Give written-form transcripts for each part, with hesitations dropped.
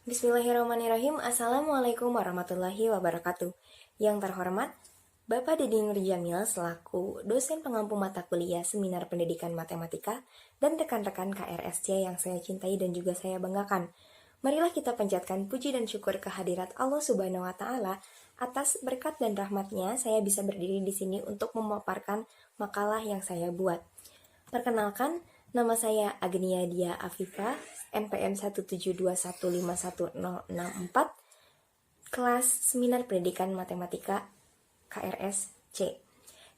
Bismillahirrahmanirrahim. Assalamualaikum warahmatullahi wabarakatuh. Yang terhormat, Bapak Dedi Nurjamil selaku dosen pengampu mata kuliah Seminar Pendidikan Matematika dan rekan-rekan KRSC yang saya cintai dan juga saya banggakan. Marilah kita panjatkan puji dan syukur kehadirat Allah Subhanahu wa taala atas berkat dan rahmatnya saya bisa berdiri di sini untuk memaparkan makalah yang saya buat. Perkenalkan, nama saya Agnia Dia Afifa, NPM 172151064, kelas Seminar Pendidikan Matematika KRSC.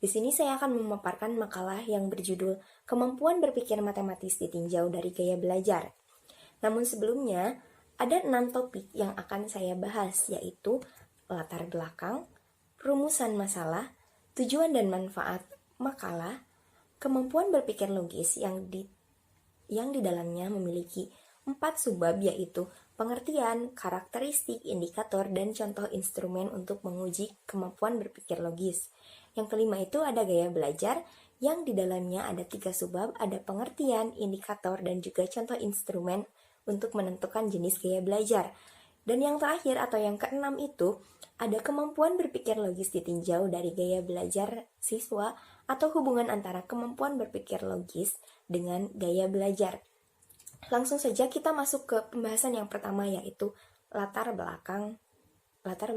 Di sini saya akan memaparkan makalah yang berjudul Kemampuan Berpikir Matematis Ditinjau dari Gaya Belajar. Namun sebelumnya, ada 6 topik yang akan saya bahas, yaitu latar belakang, rumusan masalah, tujuan dan manfaat makalah, kemampuan berpikir logis yang di dalamnya memiliki 4 subbab, yaitu pengertian, karakteristik, indikator, dan contoh instrumen untuk menguji kemampuan berpikir logis. Yang kelima itu ada gaya belajar, yang di dalamnya ada 3 subbab, ada pengertian, indikator, dan juga contoh instrumen untuk menentukan jenis gaya belajar. Dan yang terakhir atau yang keenam itu ada kemampuan berpikir logis ditinjau dari gaya belajar siswa atau hubungan antara kemampuan berpikir logis dengan gaya belajar. Langsung saja kita masuk ke pembahasan yang pertama, yaitu latar belakang. Latar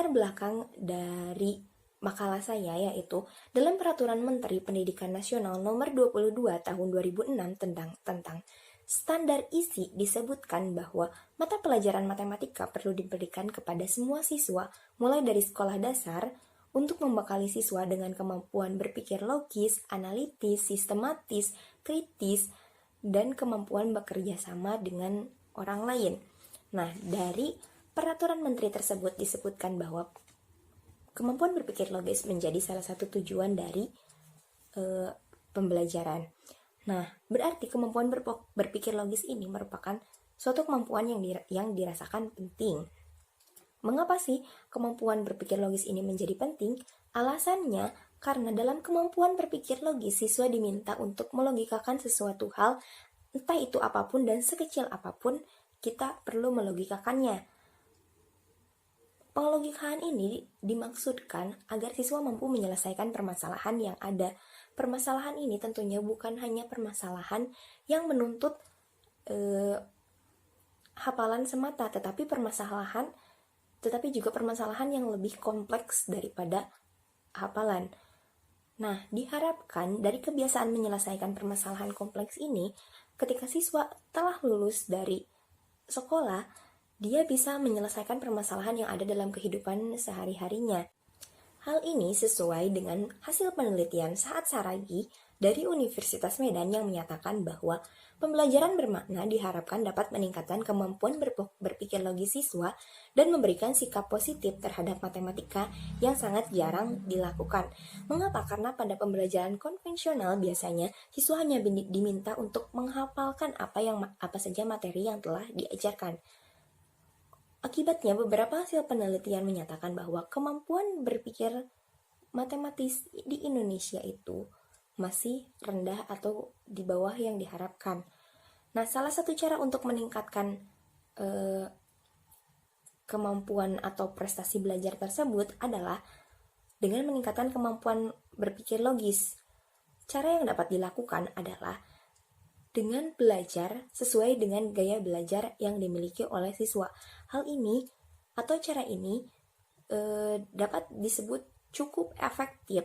belakang dari makalah saya yaitu dalam Peraturan Menteri Pendidikan Nasional Nomor 22 Tahun 2006 tentang standar isi disebutkan bahwa mata pelajaran matematika perlu diberikan kepada semua siswa mulai dari sekolah dasar untuk membekali siswa dengan kemampuan berpikir logis, analitis, sistematis, kritis, dan kemampuan bekerja sama dengan orang lain. Nah, dari peraturan menteri tersebut disebutkan bahwa kemampuan berpikir logis menjadi salah satu tujuan dari pembelajaran. Nah, berarti kemampuan berpikir logis ini merupakan suatu kemampuan yang dirasakan penting. Mengapa sih kemampuan berpikir logis ini menjadi penting? Alasannya karena dalam kemampuan berpikir logis, siswa diminta untuk melogikakan sesuatu hal, entah itu apapun dan sekecil apapun, kita perlu melogikakannya. Pengelogikaan ini dimaksudkan agar siswa mampu menyelesaikan permasalahan yang ada. Permasalahan ini tentunya bukan hanya permasalahan yang menuntut hafalan semata, tetapi juga permasalahan yang lebih kompleks daripada hafalan. Nah, diharapkan dari kebiasaan menyelesaikan permasalahan kompleks ini, ketika siswa telah lulus dari sekolah, dia bisa menyelesaikan permasalahan yang ada dalam kehidupan sehari-harinya. Hal ini sesuai dengan hasil penelitian Saad Saragi dari Universitas Medan yang menyatakan bahwa pembelajaran bermakna diharapkan dapat meningkatkan kemampuan berpikir logis siswa dan memberikan sikap positif terhadap matematika yang sangat jarang dilakukan. Mengapa? Karena pada pembelajaran konvensional biasanya siswa hanya diminta untuk menghafalkan apa saja materi yang telah diajarkan. Akibatnya, beberapa hasil penelitian menyatakan bahwa kemampuan berpikir matematis di Indonesia itu masih rendah atau di bawah yang diharapkan. Nah, salah satu cara untuk meningkatkan kemampuan atau prestasi belajar tersebut adalah dengan meningkatkan kemampuan berpikir logis. Cara yang dapat dilakukan adalah dengan belajar sesuai dengan gaya belajar yang dimiliki oleh siswa. Hal ini atau cara ini dapat disebut cukup efektif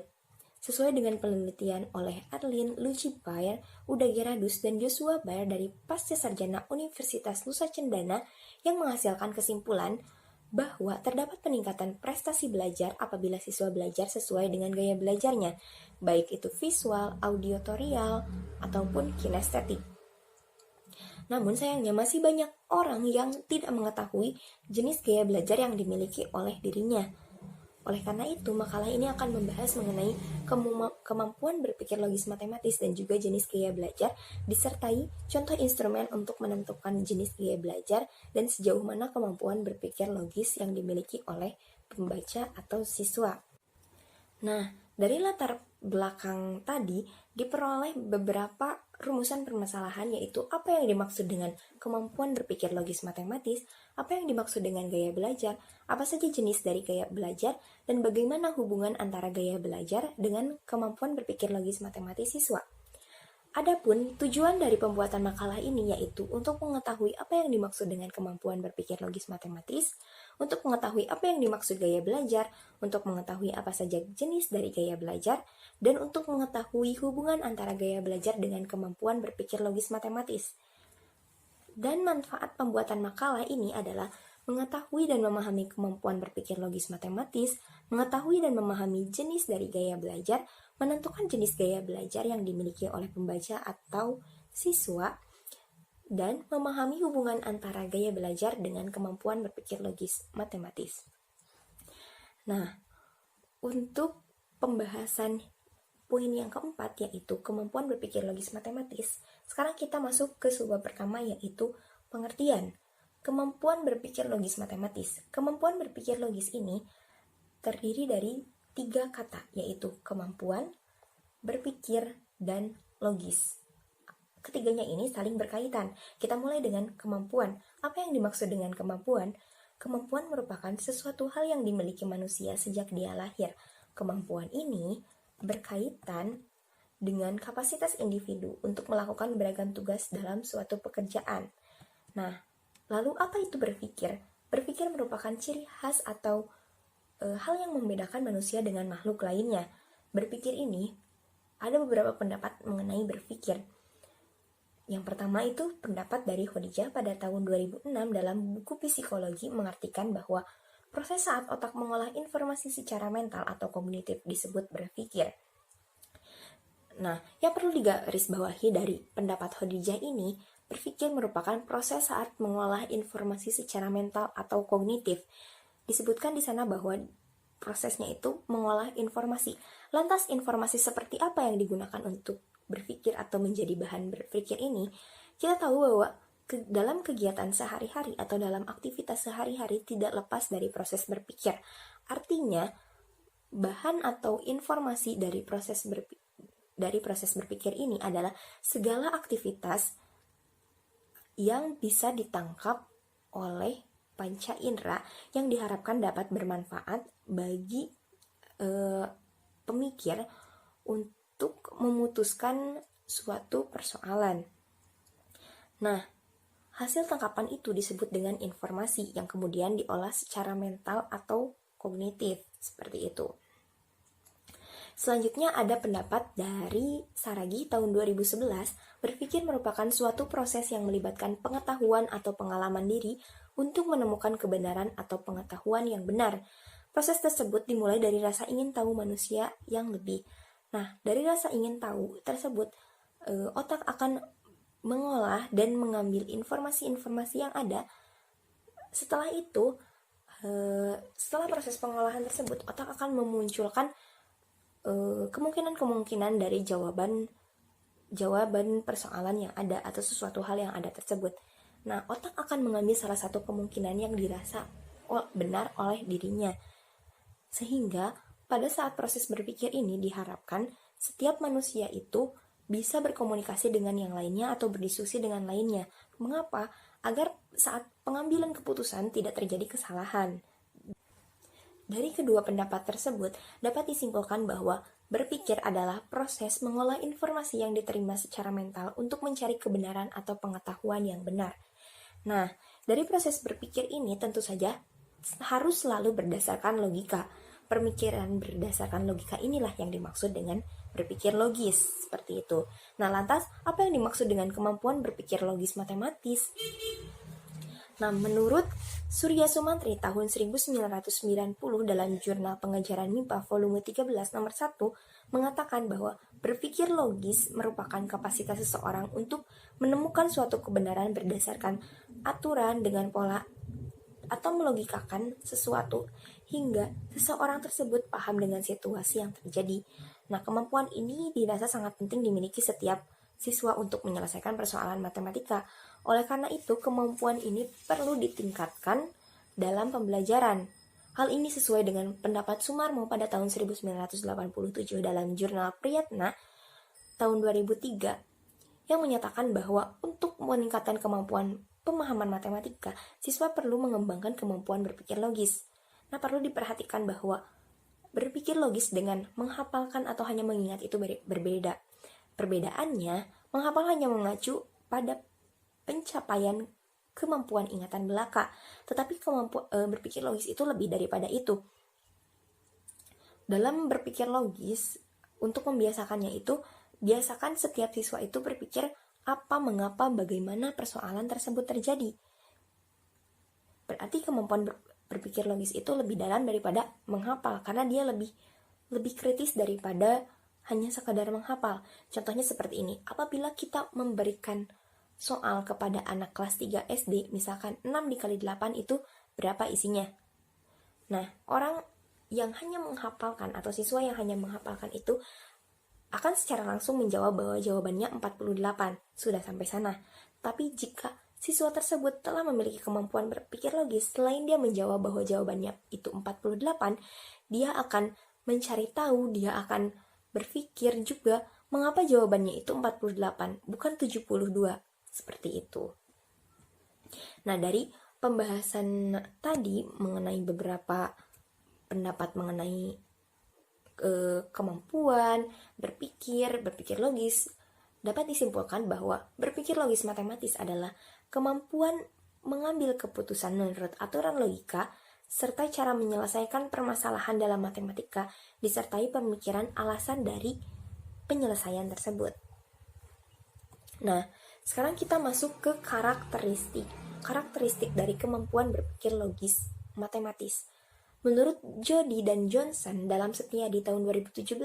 sesuai dengan penelitian oleh Arlene Lucipire, Uda Geradus, dan Joshua Baer dari Pascasarjana Universitas Nusa Cendana yang menghasilkan kesimpulan bahwa terdapat peningkatan prestasi belajar apabila siswa belajar sesuai dengan gaya belajarnya, baik itu visual, audiotorial, ataupun kinestetik. Namun sayangnya masih banyak orang yang tidak mengetahui jenis gaya belajar yang dimiliki oleh dirinya. Oleh karena itu, makalah ini akan membahas mengenai kemampuan berpikir logis matematis dan juga jenis gaya belajar, disertai contoh instrumen untuk menentukan jenis gaya belajar dan sejauh mana kemampuan berpikir logis yang dimiliki oleh pembaca atau siswa. Nah, Dari latar belakang tadi diperoleh beberapa rumusan permasalahan, yaitu apa yang dimaksud dengan kemampuan berpikir logis matematis, apa yang dimaksud dengan gaya belajar, apa saja jenis dari gaya belajar, dan bagaimana hubungan antara gaya belajar dengan kemampuan berpikir logis matematis siswa. Adapun tujuan dari pembuatan makalah ini yaitu untuk mengetahui apa yang dimaksud dengan kemampuan berpikir logis matematis, untuk mengetahui apa yang dimaksud gaya belajar, untuk mengetahui apa saja jenis dari gaya belajar, dan untuk mengetahui hubungan antara gaya belajar dengan kemampuan berpikir logis matematis. Dan manfaat pembuatan makalah ini adalah mengetahui dan memahami kemampuan berpikir logis matematis, mengetahui dan memahami jenis dari gaya belajar, menentukan jenis gaya belajar yang dimiliki oleh pembaca atau siswa, dan memahami hubungan antara gaya belajar dengan kemampuan berpikir logis matematis. Nah, untuk pembahasan poin yang keempat, yaitu kemampuan berpikir logis matematis, sekarang kita masuk ke subbab pertama, yaitu pengertian. Kemampuan berpikir logis matematis. Kemampuan berpikir logis ini terdiri dari 3 kata, yaitu kemampuan, berpikir, dan logis. Ketiganya ini saling berkaitan. Kita mulai dengan kemampuan. Apa yang dimaksud dengan kemampuan? Kemampuan merupakan sesuatu hal yang dimiliki manusia sejak dia lahir. Kemampuan ini berkaitan dengan kapasitas individu untuk melakukan beragam tugas dalam suatu pekerjaan. Nah, lalu apa itu berpikir? Berpikir merupakan ciri khas atau hal yang membedakan manusia dengan makhluk lainnya. Berpikir ini, ada beberapa pendapat mengenai berpikir. Yang pertama itu pendapat dari Khadijah pada tahun 2006 dalam buku psikologi mengartikan bahwa proses saat otak mengolah informasi secara mental atau kognitif disebut berpikir. Nah, yang perlu digarisbawahi dari pendapat Khadijah ini, berpikir merupakan proses saat mengolah informasi secara mental atau kognitif. Disebutkan di sana bahwa prosesnya itu mengolah informasi. Lantas informasi seperti apa yang digunakan untuk berpikir atau menjadi bahan berpikir ini? Kita tahu bahwa dalam kegiatan sehari-hari atau dalam aktivitas sehari-hari tidak lepas dari proses berpikir. Artinya, bahan atau informasi dari proses berpikir ini adalah segala aktivitas yang bisa ditangkap oleh panca indera yang diharapkan dapat bermanfaat bagi pemikir untuk memutuskan suatu persoalan. Nah, hasil tangkapan itu disebut dengan informasi yang kemudian diolah secara mental atau kognitif, seperti itu. Selanjutnya ada pendapat dari Saragi tahun 2011, berpikir merupakan suatu proses yang melibatkan pengetahuan atau pengalaman diri untuk menemukan kebenaran atau pengetahuan yang benar. Proses tersebut dimulai dari rasa ingin tahu manusia yang lebih. Nah, dari rasa ingin tahu tersebut, otak akan mengolah dan mengambil informasi-informasi yang ada. Setelah itu, setelah proses pengolahan tersebut, otak akan memunculkan kemungkinan-kemungkinan dari jawaban persoalan yang ada atau sesuatu hal yang ada tersebut. Nah, otak akan mengambil salah satu kemungkinan yang dirasa benar oleh dirinya. Sehingga pada saat proses berpikir ini diharapkan setiap manusia itu bisa berkomunikasi dengan yang lainnya atau berdiskusi dengan lainnya. Mengapa? Agar saat pengambilan keputusan tidak terjadi kesalahan. Dari kedua pendapat tersebut, dapat disimpulkan bahwa berpikir adalah proses mengolah informasi yang diterima secara mental untuk mencari kebenaran atau pengetahuan yang benar. Nah, dari proses berpikir ini tentu saja harus selalu berdasarkan logika. Pemikiran berdasarkan logika inilah yang dimaksud dengan berpikir logis, seperti itu. Nah, lantas apa yang dimaksud dengan kemampuan berpikir logis matematis? Nah, menurut Surya Sumantri tahun 1990 dalam jurnal Pengajaran MIPA volume 13 nomor 1 mengatakan bahwa berpikir logis merupakan kapasitas seseorang untuk menemukan suatu kebenaran berdasarkan aturan dengan pola atau melogikakan sesuatu hingga seseorang tersebut paham dengan situasi yang terjadi. Nah, kemampuan ini dirasa sangat penting dimiliki setiap siswa untuk menyelesaikan persoalan matematika. Oleh karena itu, kemampuan ini perlu ditingkatkan dalam pembelajaran. Hal ini sesuai dengan pendapat Sumarmo pada tahun 1987 dalam jurnal Priyatna tahun 2003 yang menyatakan bahwa untuk meningkatkan kemampuan pemahaman matematika, siswa perlu mengembangkan kemampuan berpikir logis. Nah, perlu diperhatikan bahwa berpikir logis dengan menghafalkan atau hanya mengingat itu berbeda. Perbedaannya, menghafal hanya mengacu pada pencapaian kemampuan ingatan belaka, tetapi kemampuan berpikir logis itu lebih daripada itu. Dalam berpikir logis, untuk membiasakannya itu, biasakan setiap siswa itu berpikir apa, mengapa, bagaimana persoalan tersebut terjadi. Berarti kemampuan berpikir logis itu lebih dalam daripada menghafal, karena dia lebih kritis daripada hanya sekadar menghafal. Contohnya seperti ini, apabila kita memberikan soal kepada anak kelas 3 SD, misalkan 6 dikali 8 itu berapa isinya? Nah, orang yang hanya menghafalkan atau siswa yang hanya menghafalkan itu akan secara langsung menjawab bahwa jawabannya 48, sudah sampai sana. Tapi jika siswa tersebut telah memiliki kemampuan berpikir logis, selain dia menjawab bahwa jawabannya itu 48, dia akan mencari tahu, dia akan berpikir juga mengapa jawabannya itu 48, bukan 72, seperti itu. Nah, dari pembahasan tadi mengenai beberapa pendapat mengenai kemampuan berpikir logis, dapat disimpulkan bahwa berpikir logis matematis adalah kemampuan mengambil keputusan menurut aturan logika serta cara menyelesaikan permasalahan dalam matematika disertai pemikiran alasan dari penyelesaian tersebut. Nah, sekarang kita masuk ke karakteristik dari kemampuan berpikir logis matematis. Menurut Jody dan Johnson dalam Setia di tahun 2017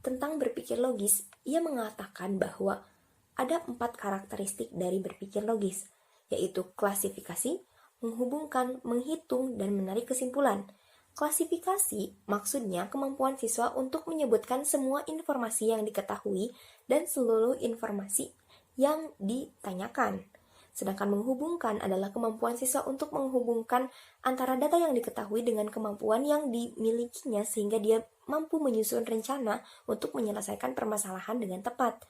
tentang berpikir logis, ia mengatakan bahwa ada 4 karakteristik dari berpikir logis, yaitu klasifikasi, menghubungkan, menghitung, dan menarik kesimpulan. Klasifikasi maksudnya kemampuan siswa untuk menyebutkan semua informasi yang diketahui dan seluruh informasi yang ditanyakan. Sedangkan menghubungkan adalah kemampuan siswa untuk menghubungkan antara data yang diketahui dengan kemampuan yang dimilikinya sehingga dia mampu menyusun rencana untuk menyelesaikan permasalahan dengan tepat.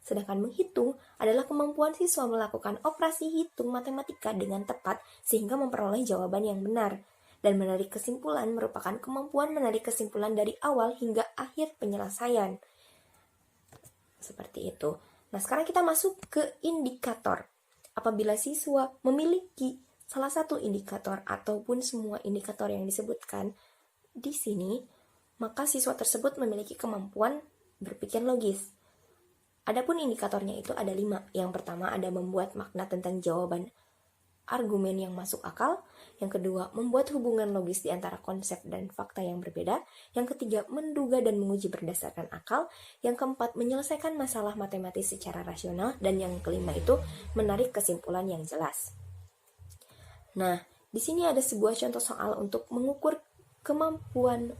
Sedangkan menghitung adalah kemampuan siswa melakukan operasi hitung matematika dengan tepat sehingga memperoleh jawaban yang benar. Dan menarik kesimpulan merupakan kemampuan menarik kesimpulan dari awal hingga akhir penyelesaian. Seperti itu. Nah, sekarang kita masuk ke indikator. Apabila siswa memiliki salah satu indikator ataupun semua indikator yang disebutkan di sini, maka siswa tersebut memiliki kemampuan berpikir logis. Adapun indikatornya itu ada 5. Yang pertama ada membuat makna tentang jawaban argumen yang masuk akal. Yang kedua, membuat hubungan logis di antara konsep dan fakta yang berbeda. Yang ketiga, menduga dan menguji berdasarkan akal. Yang keempat, menyelesaikan masalah matematis secara rasional. Dan yang kelima itu, menarik kesimpulan yang jelas. Nah, di sini ada sebuah contoh soal untuk mengukur kemampuan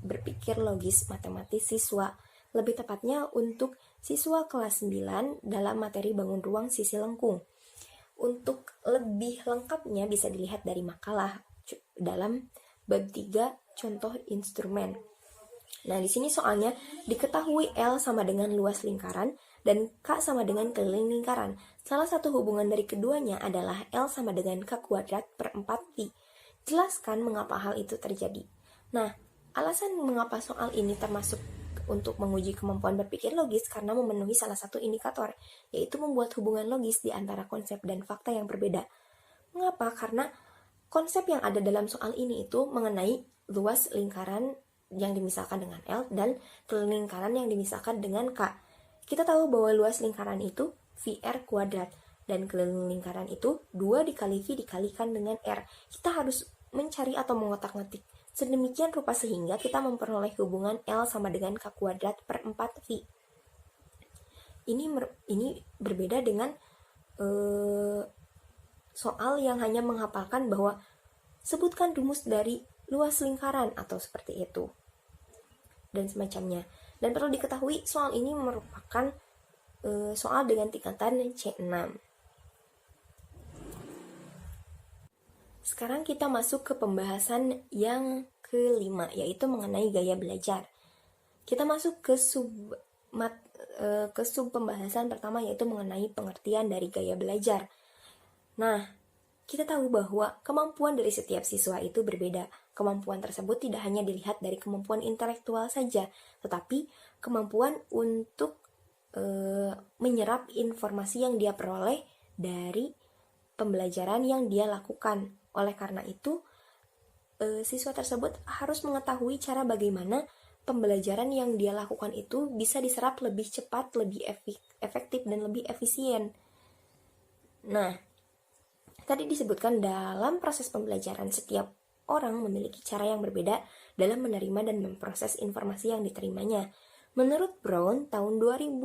berpikir logis matematis siswa. Lebih tepatnya untuk siswa kelas 9 dalam materi bangun ruang sisi lengkung. Untuk lebih lengkapnya bisa dilihat dari makalah dalam bab 3 contoh instrumen. Nah, di sini soalnya diketahui L sama dengan luas lingkaran dan K sama dengan keliling lingkaran. Salah satu hubungan dari keduanya adalah L sama dengan K kuadrat per 4pi. Jelaskan mengapa hal itu terjadi. Nah, alasan mengapa soal ini termasuk untuk menguji kemampuan berpikir logis karena memenuhi salah satu indikator, yaitu membuat hubungan logis di antara konsep dan fakta yang berbeda. Mengapa? Karena konsep yang ada dalam soal ini itu mengenai luas lingkaran yang dimisahkan dengan L dan keliling lingkaran yang dimisahkan dengan K. Kita tahu bahwa luas lingkaran itu VR kuadrat dan keliling lingkaran itu 2 dikali V dikalikan dengan R. Kita harus mencari atau mengotak-ngatik sedemikian rupa sehingga kita memperoleh hubungan L sama dengan K kuadrat per 4V. Ini berbeda dengan soal yang hanya menghafalkan bahwa sebutkan rumus dari luas lingkaran atau seperti itu dan semacamnya. Dan perlu diketahui soal ini merupakan soal dengan tingkatan C6. Sekarang kita masuk ke pembahasan yang kelima, yaitu mengenai gaya belajar. Kita masuk ke sub pembahasan pertama, yaitu mengenai pengertian dari gaya belajar. Nah, kita tahu bahwa kemampuan dari setiap siswa itu berbeda. Kemampuan tersebut tidak hanya dilihat dari kemampuan intelektual saja, tetapi kemampuan untuk menyerap informasi yang dia peroleh dari pembelajaran yang dia lakukan. Oleh karena itu, siswa tersebut harus mengetahui cara bagaimana pembelajaran yang dia lakukan itu bisa diserap lebih cepat, lebih efektif, dan lebih efisien. Nah, tadi disebutkan dalam proses pembelajaran setiap orang memiliki cara yang berbeda dalam menerima dan memproses informasi yang diterimanya. Menurut Brown, tahun 2000,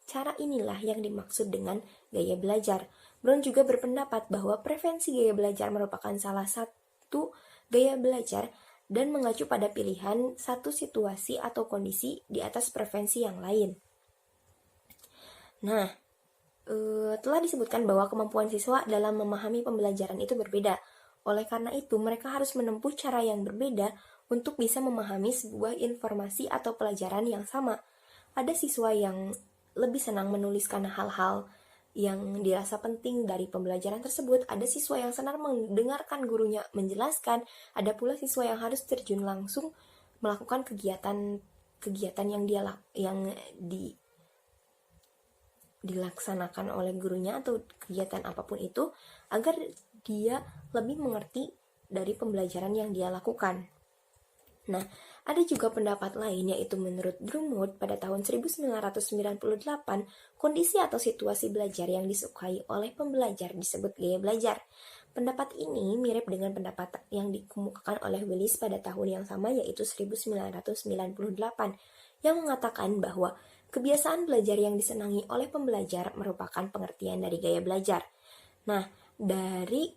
cara inilah yang dimaksud dengan gaya belajar. Brown juga berpendapat bahwa preferensi gaya belajar merupakan salah satu gaya belajar dan mengacu pada pilihan satu situasi atau kondisi di atas preferensi yang lain. Nah, telah disebutkan bahwa kemampuan siswa dalam memahami pembelajaran itu berbeda. Oleh karena itu, mereka harus menempuh cara yang berbeda untuk bisa memahami sebuah informasi atau pelajaran yang sama. Ada siswa yang lebih senang menuliskan hal-hal yang dirasa penting dari pembelajaran tersebut. Ada siswa yang senang mendengarkan gurunya menjelaskan. Ada pula siswa yang harus terjun langsung melakukan kegiatan yang dilaksanakan oleh gurunya atau kegiatan apapun itu agar dia lebih mengerti dari pembelajaran yang dia lakukan. Nah, ada juga pendapat lain, yaitu menurut Brumwood pada tahun 1998, kondisi atau situasi belajar yang disukai oleh pembelajar disebut gaya belajar. Pendapat ini mirip dengan pendapat yang dikemukakan oleh Willis pada tahun yang sama, yaitu 1998, yang mengatakan bahwa kebiasaan belajar yang disenangi oleh pembelajar merupakan pengertian dari gaya belajar. Nah, dari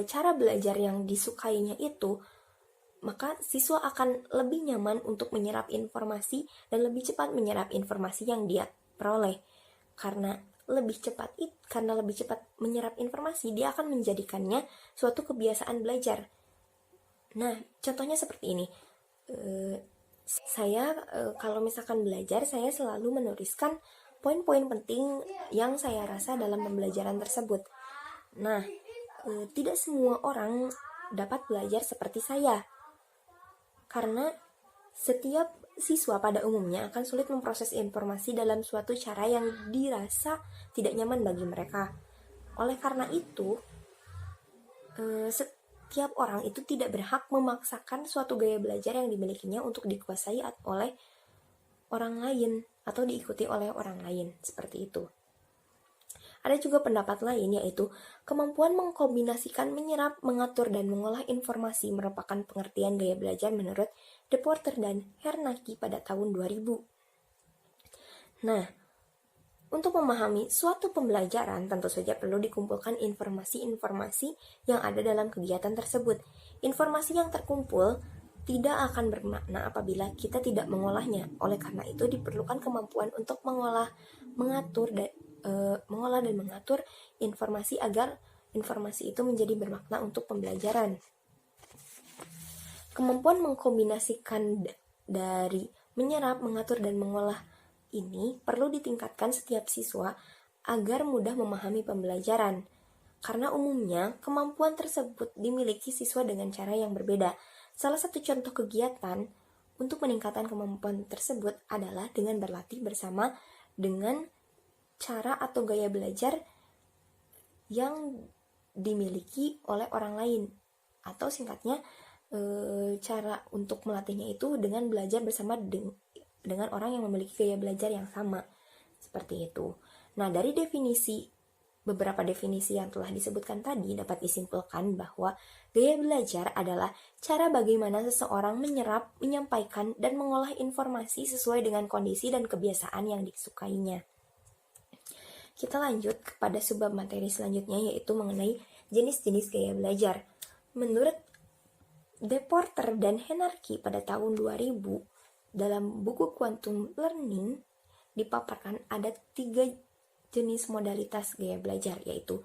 cara belajar yang disukainya itu, maka siswa akan lebih nyaman untuk menyerap informasi dan lebih cepat menyerap informasi yang dia peroleh. Karena lebih cepat menyerap informasi, dia akan menjadikannya suatu kebiasaan belajar. Nah, contohnya seperti ini. Saya kalau misalkan belajar, saya selalu menuliskan poin-poin penting yang saya rasa dalam pembelajaran tersebut. Nah, tidak semua orang dapat belajar seperti saya. Karena setiap siswa pada umumnya akan sulit memproses informasi dalam suatu cara yang dirasa tidak nyaman bagi mereka. Oleh karena itu, setiap orang itu tidak berhak memaksakan suatu gaya belajar yang dimilikinya untuk dikuasai oleh orang lain atau diikuti oleh orang lain, seperti itu. Ada juga pendapat lain, yaitu kemampuan mengkombinasikan, menyerap, mengatur, dan mengolah informasi merupakan pengertian gaya belajar menurut De Porter dan Hernacki pada tahun 2000. Nah, untuk memahami suatu pembelajaran, tentu saja perlu dikumpulkan informasi-informasi yang ada dalam kegiatan tersebut. Informasi yang terkumpul tidak akan bermakna apabila kita tidak mengolahnya. Oleh karena itu, diperlukan kemampuan untuk mengolah dan mengatur informasi agar informasi itu menjadi bermakna untuk pembelajaran. Kemampuan mengkombinasikan dari menyerap, mengatur, dan mengolah ini perlu ditingkatkan setiap siswa agar mudah memahami pembelajaran. Karena umumnya kemampuan tersebut dimiliki siswa dengan cara yang berbeda. Salah satu contoh kegiatan untuk meningkatkan kemampuan tersebut adalah dengan berlatih bersama dengan cara atau gaya belajar yang dimiliki oleh orang lain, atau singkatnya cara untuk melatihnya itu dengan belajar bersama dengan orang yang memiliki gaya belajar yang sama, seperti itu. Nah, dari beberapa definisi yang telah disebutkan tadi dapat disimpulkan bahwa gaya belajar adalah cara bagaimana seseorang menyerap, menyampaikan, dan mengolah informasi sesuai dengan kondisi dan kebiasaan yang disukainya. Kita lanjut kepada subbab materi selanjutnya, yaitu mengenai jenis-jenis gaya belajar. Menurut De Porter dan Hernacki pada tahun 2000, dalam buku Quantum Learning dipaparkan ada 3 jenis modalitas gaya belajar, yaitu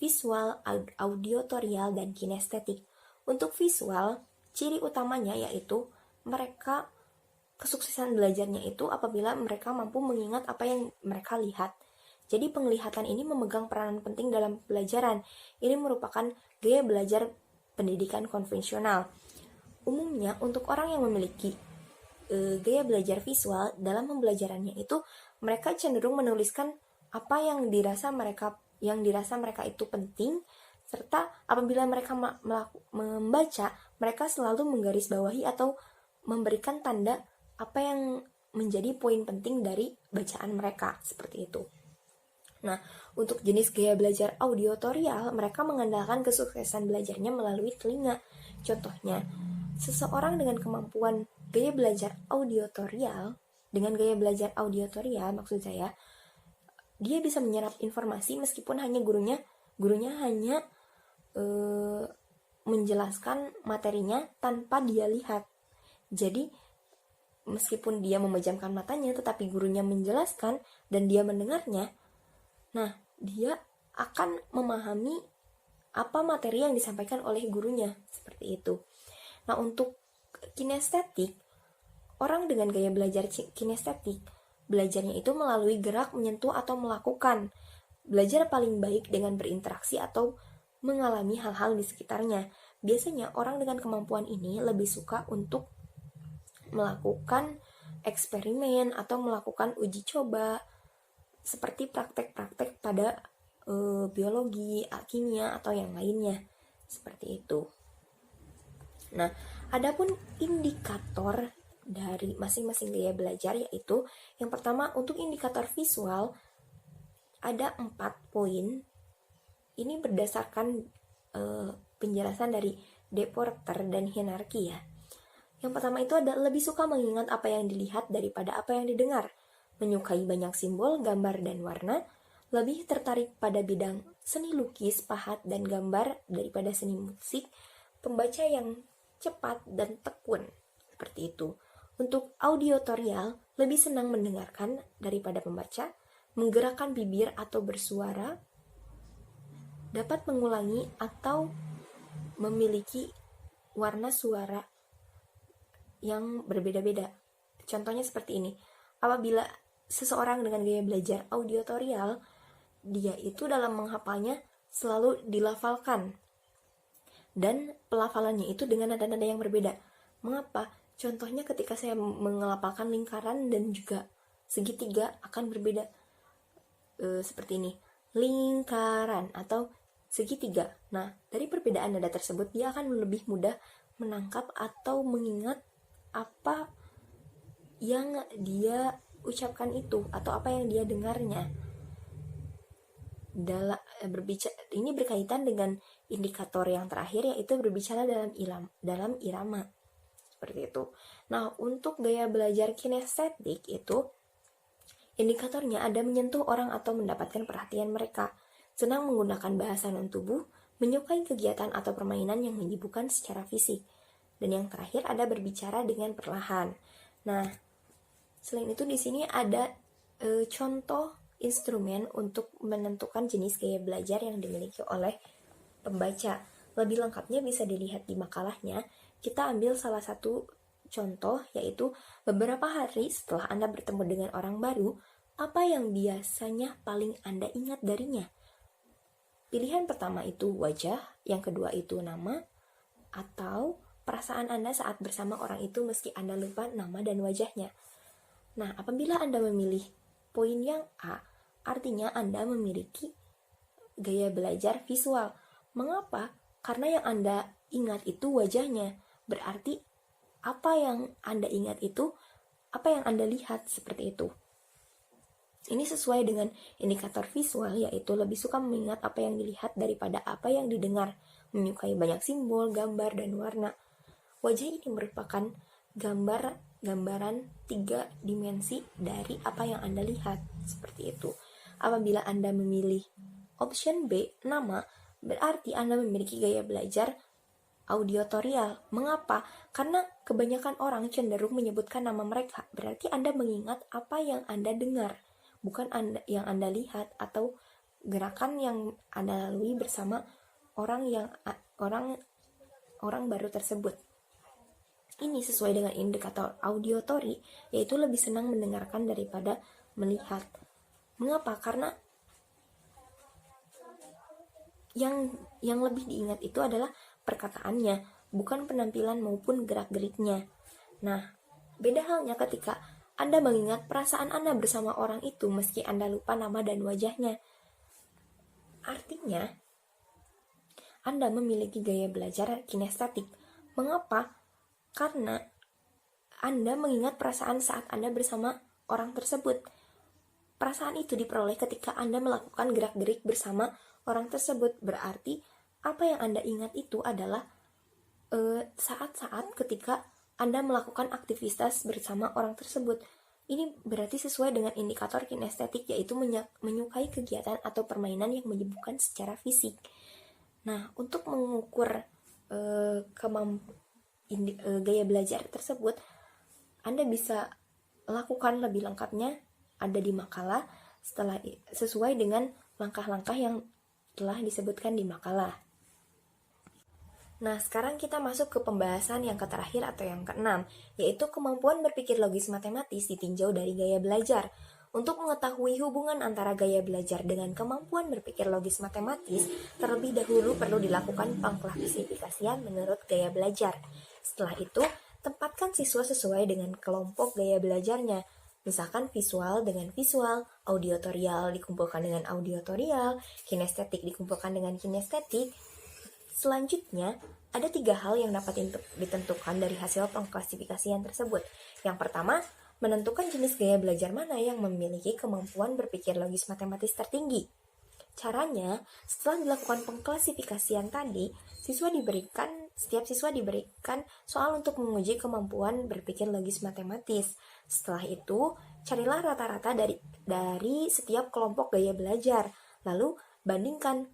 visual, auditorial, dan kinestetik. Untuk visual, ciri utamanya yaitu mereka kesuksesan belajarnya itu apabila mereka mampu mengingat apa yang mereka lihat. Jadi penglihatan ini memegang peranan penting dalam pelajaran. Ini merupakan gaya belajar pendidikan konvensional. Umumnya untuk orang yang memiliki gaya belajar visual dalam pembelajarannya itu mereka cenderung menuliskan apa yang dirasa mereka itu penting, serta apabila mereka membaca, mereka selalu menggarisbawahi atau memberikan tanda apa yang menjadi poin penting dari bacaan mereka, seperti itu. Nah, untuk jenis gaya belajar auditorial, mereka mengandalkan kesuksesan belajarnya melalui telinga. Contohnya, seseorang dengan kemampuan gaya belajar auditorial, maksud saya, dia bisa menyerap informasi meskipun hanya gurunya hanya menjelaskan materinya tanpa dia lihat. Jadi meskipun dia memejamkan matanya, tetapi gurunya menjelaskan dan dia mendengarnya, nah dia akan memahami apa materi yang disampaikan oleh gurunya, seperti itu. Nah, untuk kinestetik, orang dengan gaya belajar kinestetik, belajarnya itu melalui gerak, menyentuh, atau melakukan. Belajar paling baik dengan berinteraksi atau mengalami hal-hal di sekitarnya. Biasanya orang dengan kemampuan ini lebih suka untuk melakukan eksperimen atau melakukan uji coba seperti praktek-praktek pada biologi, kimia, atau yang lainnya, seperti itu. Nah, adapun indikator dari masing-masing gaya belajar yaitu yang pertama untuk indikator visual ada 4 poin. Ini berdasarkan penjelasan dari De Porter dan Hierarchy ya. Yang pertama itu ada lebih suka mengingat apa yang dilihat daripada apa yang didengar, menyukai banyak simbol, gambar, dan warna, lebih tertarik pada bidang seni lukis, pahat, dan gambar daripada seni musik, pembaca yang cepat dan tekun, seperti itu. Untuk auditorial, lebih senang mendengarkan daripada membaca, menggerakkan bibir atau bersuara, dapat mengulangi atau memiliki warna suara yang berbeda-beda. Contohnya seperti ini. Apabila seseorang dengan gaya belajar auditorial, dia itu dalam menghafalnya selalu dilafalkan. Dan pelafalannya itu dengan nada-nada yang berbeda. Mengapa? Contohnya ketika saya mengelafalkan lingkaran dan juga segitiga akan berbeda. Seperti ini. Lingkaran atau segitiga. Nah, dari perbedaan nada tersebut, dia akan lebih mudah menangkap atau mengingat apa yang dia ucapkan itu atau apa yang dia dengarnya. Ini berkaitan dengan indikator yang terakhir yaitu berbicara dalam irama. Seperti itu. Nah, untuk gaya belajar kinestetik itu indikatornya ada menyentuh orang atau mendapatkan perhatian mereka, senang menggunakan bahasa non-tubuh, menyukai kegiatan atau permainan yang menyibukkan secara fisik. Dan yang terakhir ada berbicara dengan perlahan. Nah, selain itu di sini ada contoh instrumen untuk menentukan jenis gaya belajar yang dimiliki oleh pembaca. Lebih lengkapnya bisa dilihat di makalahnya. Kita ambil salah satu contoh, yaitu beberapa hari setelah Anda bertemu dengan orang baru, apa yang biasanya paling Anda ingat darinya? Pilihan pertama itu wajah, yang kedua itu nama, atau perasaan Anda saat bersama orang itu meski Anda lupa nama dan wajahnya. Nah, apabila Anda memilih poin yang A, artinya Anda memiliki gaya belajar visual. Mengapa? Karena yang Anda ingat itu wajahnya. Berarti apa yang Anda ingat itu, apa yang Anda lihat, seperti itu. Ini sesuai dengan indikator visual, yaitu lebih suka mengingat apa yang dilihat daripada apa yang didengar, menyukai banyak simbol, gambar, dan warna. Wajah ini merupakan gambaran 3 dimensi dari apa yang Anda lihat, seperti itu. Apabila Anda memilih option B, nama, berarti Anda memiliki gaya belajar auditorial. Mengapa? Karena kebanyakan orang cenderung menyebutkan nama mereka. Berarti Anda mengingat apa yang Anda dengar, bukan yang Anda lihat atau gerakan yang Anda lalui bersama orang baru tersebut. Ini sesuai dengan indikator auditory, yaitu lebih senang mendengarkan daripada melihat. Mengapa? Karena yang lebih diingat itu adalah perkataannya, bukan penampilan maupun gerak-geriknya. Nah, beda halnya ketika Anda mengingat perasaan Anda bersama orang itu meski Anda lupa nama dan wajahnya. Artinya, Anda memiliki gaya belajar kinestetik. Mengapa? Karena Anda mengingat perasaan saat Anda bersama orang tersebut. Perasaan itu diperoleh ketika Anda melakukan gerak-gerik bersama orang tersebut. Berarti apa yang Anda ingat itu adalah saat-saat ketika Anda melakukan aktivitas bersama orang tersebut. Ini berarti sesuai dengan indikator kinestetik, yaitu menyukai kegiatan atau permainan yang menyibukkan secara fisik. Nah, untuk mengukur gaya belajar tersebut, Anda bisa lakukan lebih lengkapnya ada di makalah sesuai dengan langkah-langkah yang telah disebutkan di makalah. Nah, sekarang kita masuk ke pembahasan yang terakhir atau yang keenam, yaitu kemampuan berpikir logis matematis ditinjau dari gaya belajar. Untuk mengetahui hubungan antara gaya belajar dengan kemampuan berpikir logis matematis, terlebih dahulu perlu dilakukan pengklasifikasian menurut gaya belajar. Setelah itu, tempatkan siswa sesuai dengan kelompok gaya belajarnya. Misalkan visual dengan visual, audiotorial dikumpulkan dengan audiotorial, kinestetik dikumpulkan dengan kinestetik. Selanjutnya, ada 3 hal yang dapat ditentukan dari hasil pengklasifikasian tersebut. Yang pertama, menentukan jenis gaya belajar mana yang memiliki kemampuan berpikir logis matematis tertinggi. Caranya, setelah dilakukan pengklasifikasian tadi, setiap siswa diberikan soal untuk menguji kemampuan berpikir logis matematis. Setelah itu, carilah rata-rata dari setiap kelompok gaya belajar. Lalu, bandingkan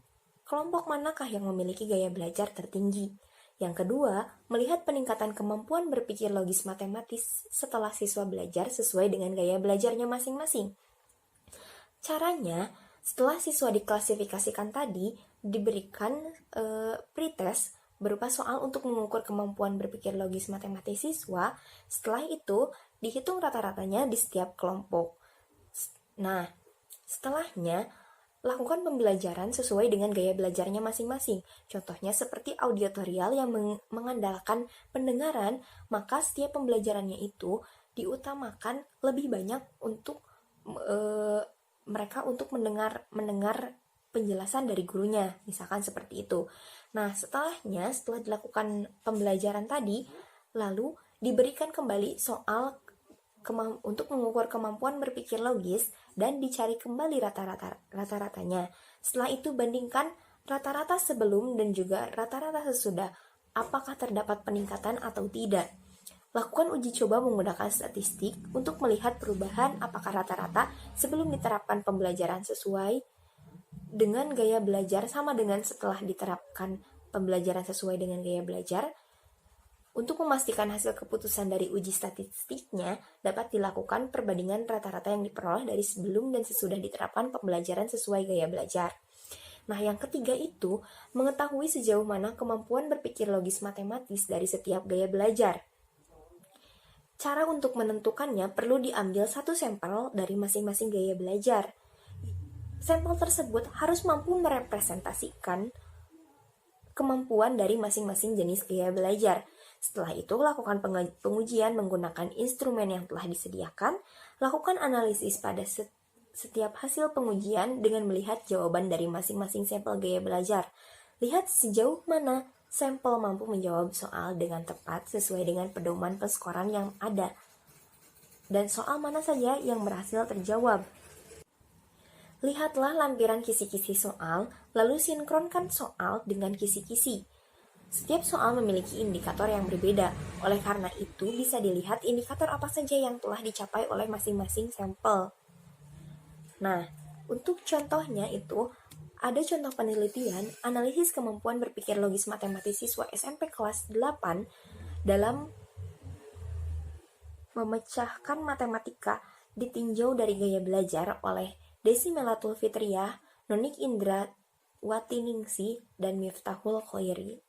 kelompok manakah yang memiliki gaya belajar tertinggi. Yang kedua, melihat peningkatan kemampuan berpikir logis matematis setelah siswa belajar sesuai dengan gaya belajarnya masing-masing. Caranya, setelah siswa diklasifikasikan tadi, diberikan pretest berupa soal untuk mengukur kemampuan berpikir logis matematis siswa. Setelah itu, dihitung rata-ratanya di setiap kelompok. Nah, setelahnya, lakukan pembelajaran sesuai dengan gaya belajarnya masing-masing. Contohnya seperti audiotorial yang mengandalkan pendengaran, maka setiap pembelajarannya itu diutamakan lebih banyak untuk mereka untuk mendengar penjelasan dari gurunya, misalkan seperti itu. Nah, setelah dilakukan pembelajaran tadi, lalu diberikan kembali soal untuk mengukur kemampuan berpikir logis dan dicari kembali rata-ratanya. Setelah itu bandingkan rata-rata sebelum dan juga rata-rata sesudah, apakah terdapat peningkatan atau tidak. Lakukan uji coba menggunakan statistik untuk melihat perubahan apakah rata-rata sebelum diterapkan pembelajaran sesuai dengan gaya belajar sama dengan setelah diterapkan pembelajaran sesuai dengan gaya belajar. Untuk memastikan hasil keputusan dari uji statistiknya, dapat dilakukan perbandingan rata-rata yang diperoleh dari sebelum dan sesudah diterapkan pembelajaran sesuai gaya belajar. Nah, yang ketiga itu, mengetahui sejauh mana kemampuan berpikir logis matematis dari setiap gaya belajar. Cara untuk menentukannya perlu diambil satu sampel dari masing-masing gaya belajar. Sampel tersebut harus mampu merepresentasikan kemampuan dari masing-masing jenis gaya belajar. Setelah itu, lakukan pengujian menggunakan instrumen yang telah disediakan. Lakukan analisis pada setiap hasil pengujian dengan melihat jawaban dari masing-masing sampel gaya belajar. Lihat sejauh mana sampel mampu menjawab soal dengan tepat sesuai dengan pedoman penskoran yang ada, dan soal mana saja yang berhasil terjawab. Lihatlah lampiran kisi-kisi soal, lalu sinkronkan soal dengan kisi-kisi. Setiap soal memiliki indikator yang berbeda, oleh karena itu bisa dilihat indikator apa saja yang telah dicapai oleh masing-masing sampel. Nah, untuk contohnya itu, ada contoh penelitian analisis kemampuan berpikir logis matematis siswa SMP kelas 8 dalam memecahkan matematika ditinjau dari gaya belajar oleh Desi Melatul Fitriah Nonik Indrawatiningsih, dan Miftahul Khoiri.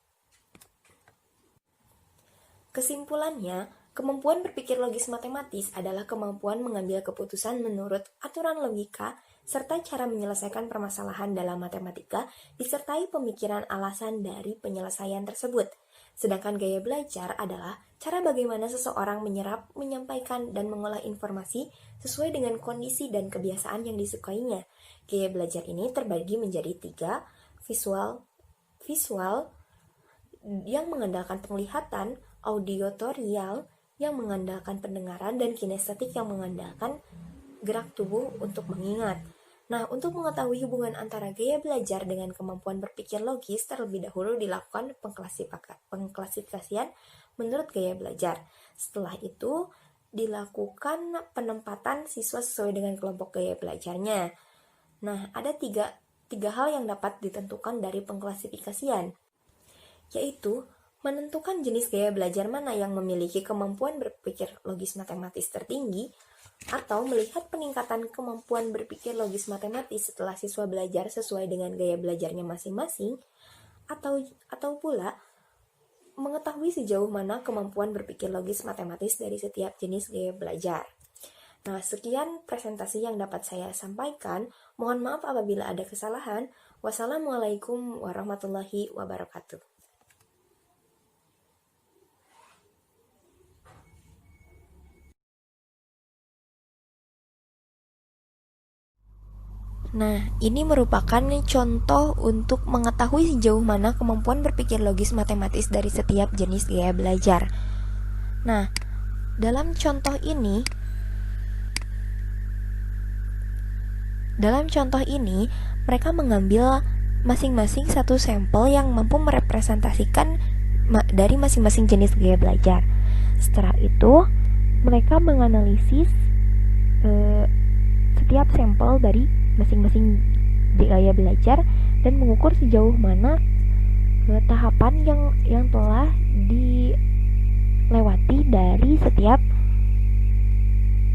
Kesimpulannya, kemampuan berpikir logis matematis adalah kemampuan mengambil keputusan menurut aturan logika serta cara menyelesaikan permasalahan dalam matematika disertai pemikiran alasan dari penyelesaian tersebut. Sedangkan gaya belajar adalah cara bagaimana seseorang menyerap, menyampaikan, dan mengolah informasi sesuai dengan kondisi dan kebiasaan yang disukainya. Gaya belajar ini terbagi menjadi 3, visual yang mengandalkan penglihatan, auditorial yang mengandalkan pendengaran, dan kinestetik yang mengandalkan gerak tubuh untuk mengingat. Nah, untuk mengetahui hubungan antara gaya belajar dengan kemampuan berpikir logis, terlebih dahulu dilakukan pengklasifikasian menurut gaya belajar. Setelah itu, dilakukan penempatan siswa sesuai dengan kelompok gaya belajarnya. Nah, ada tiga hal yang dapat ditentukan dari pengklasifikasian, yaitu menentukan jenis gaya belajar mana yang memiliki kemampuan berpikir logis matematis tertinggi, atau melihat peningkatan kemampuan berpikir logis matematis setelah siswa belajar sesuai dengan gaya belajarnya masing-masing, atau pula mengetahui sejauh mana kemampuan berpikir logis matematis dari setiap jenis gaya belajar. Nah, sekian presentasi yang dapat saya sampaikan. Mohon maaf apabila ada kesalahan. Wassalamualaikum warahmatullahi wabarakatuh. Nah, ini merupakan contoh untuk mengetahui sejauh mana kemampuan berpikir logis matematis dari setiap jenis gaya belajar. Nah, dalam contoh ini mereka mengambil masing-masing satu sampel yang mampu merepresentasikan dari masing-masing jenis gaya belajar. Setelah itu, mereka menganalisis setiap sampel dari masing-masing gaya belajar dan mengukur sejauh mana tahapan yang telah dilewati dari setiap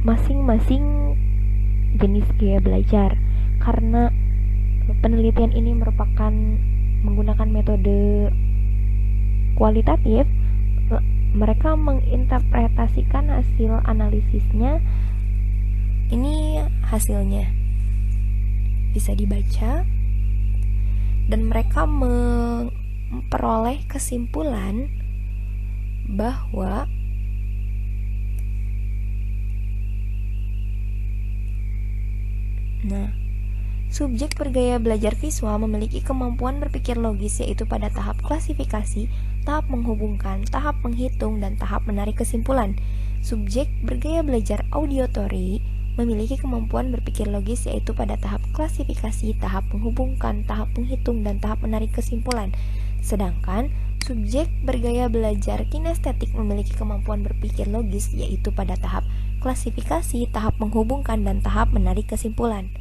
masing-masing jenis gaya belajar. Karena penelitian ini merupakan menggunakan metode kualitatif, mereka menginterpretasikan hasil analisisnya. Ini hasilnya bisa dibaca, dan mereka memperoleh kesimpulan bahwa subjek bergaya belajar visual memiliki kemampuan berpikir logis, yaitu pada tahap klasifikasi, tahap menghubungkan, tahap menghitung, dan tahap menarik kesimpulan. Subjek bergaya belajar auditory memiliki kemampuan berpikir logis, yaitu pada tahap klasifikasi, tahap menghubungkan, tahap menghitung, dan tahap menarik kesimpulan. Sedangkan subjek bergaya belajar kinestetik memiliki kemampuan berpikir logis, yaitu pada tahap klasifikasi, tahap menghubungkan, dan tahap menarik kesimpulan.